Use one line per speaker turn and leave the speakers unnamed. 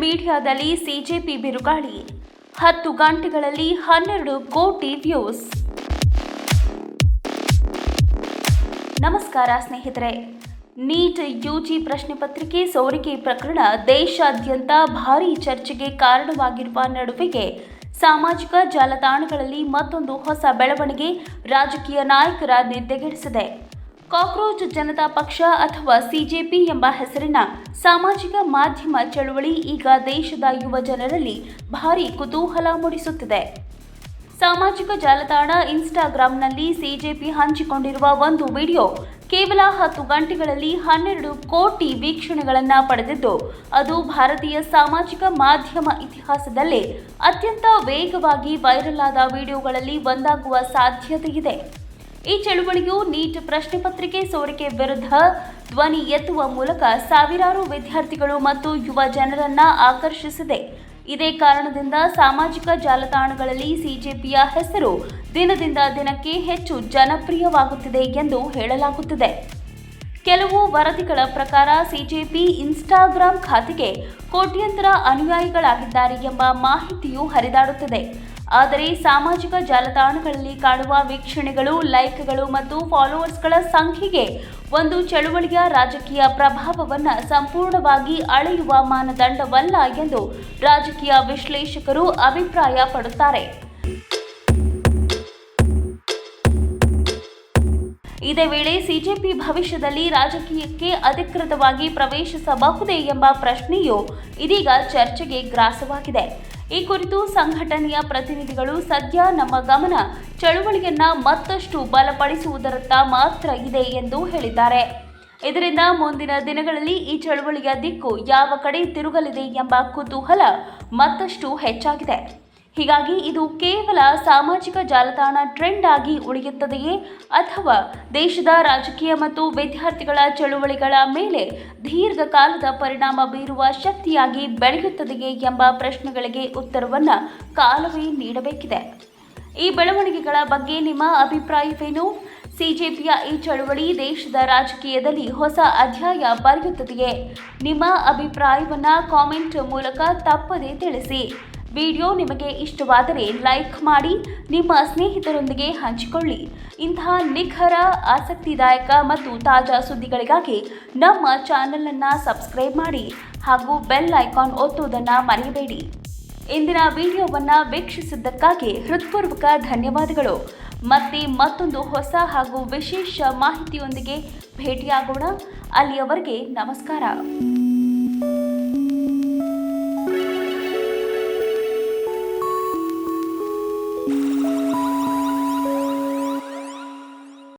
ಮೀಡಿಯಾದಲ್ಲಿ ಸಿಜೆಪಿ ಬಿರುಗಾಳಿ 10 ಗಂಟೆಗಳಲ್ಲಿ 12 ಕೋಟಿ ವ್ಯೂಸ್. ನಮಸ್ಕಾರ ಸ್ನೇಹಿತರೆ. ನೀಟ್ ಯುಜಿ ಪ್ರಶ್ನೆ ಪತ್ರಿಕೆ ಸೋರಿಕೆ ಪ್ರಕರಣ ದೇಶಾದ್ಯಂತ ಭಾರೀ ಚರ್ಚೆಗೆ ಕಾರಣವಾಗಿರುವ ನಡುವೆಗೆ ಸಾಮಾಜಿಕ ಜಾಲತಾಣಗಳಲ್ಲಿ ಮತ್ತೊಂದು ಹೊಸ ಬೆಳವಣಿಗೆ ರಾಜಕೀಯ ನಾಯಕರ ನಿದ್ದೆಗೆಡಿಸಿದೆ. ಕಾಕ್ರೋಚ್ ಜನತಾ ಪಕ್ಷ ಅಥವಾ ಸಿಜೆಪಿ ಎಂಬ ಹೆಸರಿನ ಸಾಮಾಜಿಕ ಮಾಧ್ಯಮ ಚಳವಳಿ ಈಗ ದೇಶದ ಯುವ ಜನರಲ್ಲಿ ಭಾರೀ ಕುತೂಹಲ ಮೂಡಿಸುತ್ತಿದೆ. ಸಾಮಾಜಿಕ ಜಾಲತಾಣ ಇನ್ಸ್ಟಾಗ್ರಾಂನಲ್ಲಿ ಸಿಜೆಪಿ ಹಂಚಿಕೊಂಡಿರುವ ಒಂದು ವಿಡಿಯೋ ಕೇವಲ 10 ಗಂಟೆಗಳಲ್ಲಿ 12 ಕೋಟಿ ವೀಕ್ಷಣೆಗಳನ್ನು ಪಡೆದಿದ್ದು, ಅದು ಭಾರತೀಯ ಸಾಮಾಜಿಕ ಮಾಧ್ಯಮ ಇತಿಹಾಸದಲ್ಲೇ ಅತ್ಯಂತ ವೇಗವಾಗಿ ವೈರಲ್ ಆದ ವಿಡಿಯೋಗಳಲ್ಲಿ ಒಂದಾಗುವ ಸಾಧ್ಯತೆಯಿದೆ. ಈ ಚಳುವಳಿಯು ನೀಟ್ ಪ್ರಶ್ನೆ ಪತ್ರಿಕೆ ಸೋರಿಕೆ ವಿರುದ್ಧ ಧ್ವನಿ ಎತ್ತುವ ಮೂಲಕ ಸಾವಿರಾರು ವಿದ್ಯಾರ್ಥಿಗಳು ಮತ್ತು ಯುವ ಜನರನ್ನ ಆಕರ್ಷಿಸಿದೆ. ಇದೇ ಕಾರಣದಿಂದ ಸಾಮಾಜಿಕ ಜಾಲತಾಣಗಳಲ್ಲಿ ಸಿಜೆಪಿಯ ಹೆಸರು ದಿನದಿಂದ ದಿನಕ್ಕೆ ಹೆಚ್ಚು ಜನಪ್ರಿಯವಾಗುತ್ತಿದೆ ಎಂದು ಹೇಳಲಾಗುತ್ತಿದೆ. ಕೆಲವು ವರದಿಗಳ ಪ್ರಕಾರ ಸಿಜೆಪಿ ಇನ್ಸ್ಟಾಗ್ರಾಂ ಖಾತೆಗೆ ಕೋಟ್ಯಂತರ ಅನುಯಾಯಿಗಳಾಗಿದ್ದಾರೆ ಎಂಬ ಮಾಹಿತಿಯು ಹರಿದಾಡುತ್ತಿದೆ. ಆದರೆ ಸಾಮಾಜಿಕ ಜಾಲತಾಣಗಳಲ್ಲಿ ಕಾಣುವ ವೀಕ್ಷಣೆಗಳು, ಲೈಕ್ಗಳು ಮತ್ತು ಫಾಲೋವರ್ಸ್ಗಳ ಸಂಖ್ಯೆಗೆ ಒಂದು ಚಳುವಳಿಯ ರಾಜಕೀಯ ಪ್ರಭಾವವನ್ನು ಸಂಪೂರ್ಣವಾಗಿ ಅಳೆಯುವ ಮಾನದಂಡವಲ್ಲ ಎಂದು ರಾಜಕೀಯ ವಿಶ್ಲೇಷಕರು ಅಭಿಪ್ರಾಯ ಪಡುತ್ತಾರೆ. ಇದೇ ವೇಳೆ ಸಿಜೆಪಿ ಭವಿಷ್ಯದಲ್ಲಿ ರಾಜಕೀಯಕ್ಕೆ ಅಧಿಕೃತವಾಗಿ ಪ್ರವೇಶಿಸಬಹುದೇ ಎಂಬ ಪ್ರಶ್ನೆಯು ಇದೀಗ ಚರ್ಚೆಗೆ ಗ್ರಾಸವಾಗಿದೆ. ಈ ಕುರಿತು ಸಂಘಟನೆಯ ಪ್ರತಿನಿಧಿಗಳು ಸದ್ಯ ನಮ್ಮ ಗಮನ ಚಳುವಳಿಯನ್ನ ಮತ್ತಷ್ಟು ಬಲಪಡಿಸುವುದರತ್ತ ಮಾತ್ರ ಇದೆ ಎಂದು ಹೇಳಿದ್ದಾರೆ. ಇದರಿಂದ ಮುಂದಿನ ದಿನಗಳಲ್ಲಿ ಈ ಚಳುವಳಿಯ ದಿಕ್ಕು ಯಾವ ಕಡೆ ತಿರುಗಲಿದೆ ಎಂಬ ಕುತೂಹಲ ಮತ್ತಷ್ಟು ಹೆಚ್ಚಾಗಿದೆ. ಹೀಗಾಗಿ ಇದು ಕೇವಲ ಸಾಮಾಜಿಕ ಜಾಲತಾಣ ಟ್ರೆಂಡ್ ಆಗಿ ಉಳಿಯುತ್ತದೆಯೇ ಅಥವಾ ದೇಶದ ರಾಜಕೀಯ ಮತ್ತು ವಿದ್ಯಾರ್ಥಿಗಳ ಚಳುವಳಿಗಳ ಮೇಲೆ ದೀರ್ಘಕಾಲದ ಪರಿಣಾಮ ಬೀರುವ ಶಕ್ತಿಯಾಗಿ ಬೆಳೆಯುತ್ತದೆಯೇ ಎಂಬ ಪ್ರಶ್ನೆಗಳಿಗೆ ಉತ್ತರವನ್ನು ಕಾಲವೇ ನೀಡಬೇಕಿದೆ. ಈ ಬೆಳವಣಿಗೆಗಳ ಬಗ್ಗೆ ನಿಮ್ಮ ಅಭಿಪ್ರಾಯವೇನು? ಸಿಜೆಪಿಯ ಈ ಚಳುವಳಿ ದೇಶದ ರಾಜಕೀಯದಲ್ಲಿ ಹೊಸ ಅಧ್ಯಾಯ ಬರೆಯುತ್ತದೆಯೇ? ನಿಮ್ಮ ಅಭಿಪ್ರಾಯವನ್ನು ಕಾಮೆಂಟ್ ಮೂಲಕ ತಪ್ಪದೇ ತಿಳಿಸಿ. ವಿಡಿಯೋ ನಿಮಗೆ ಇಷ್ಟವಾದರೆ ಲೈಕ್ ಮಾಡಿ, ನಿಮ್ಮ ಸ್ನೇಹಿತರೊಂದಿಗೆ ಹಂಚಿಕೊಳ್ಳಿ. ಇಂತಹ ನಿಖರ, ಆಸಕ್ತಿದಾಯಕ ಮತ್ತು ತಾಜಾ ಸುದ್ದಿಗಳಿಗಾಗಿ ನಮ್ಮ ಚಾನೆಲನ್ನು ಸಬ್ಸ್ಕ್ರೈಬ್ ಮಾಡಿ ಹಾಗೂ ಬೆಲ್ ಐಕಾನ್ ಒತ್ತುವುದನ್ನು ಮರೆಯಬೇಡಿ. ಇಂದಿನ ವಿಡಿಯೋವನ್ನು ವೀಕ್ಷಿಸಿದ್ದಕ್ಕಾಗಿ ಹೃತ್ಪೂರ್ವಕ ಧನ್ಯವಾದಗಳು. ಮತ್ತೆ ಮತ್ತೊಂದು ಹೊಸ ಹಾಗೂ ವಿಶೇಷ ಮಾಹಿತಿಯೊಂದಿಗೆ ಭೇಟಿಯಾಗೋಣ. ಅಲ್ಲಿಯವರೆಗೆ ನಮಸ್ಕಾರ.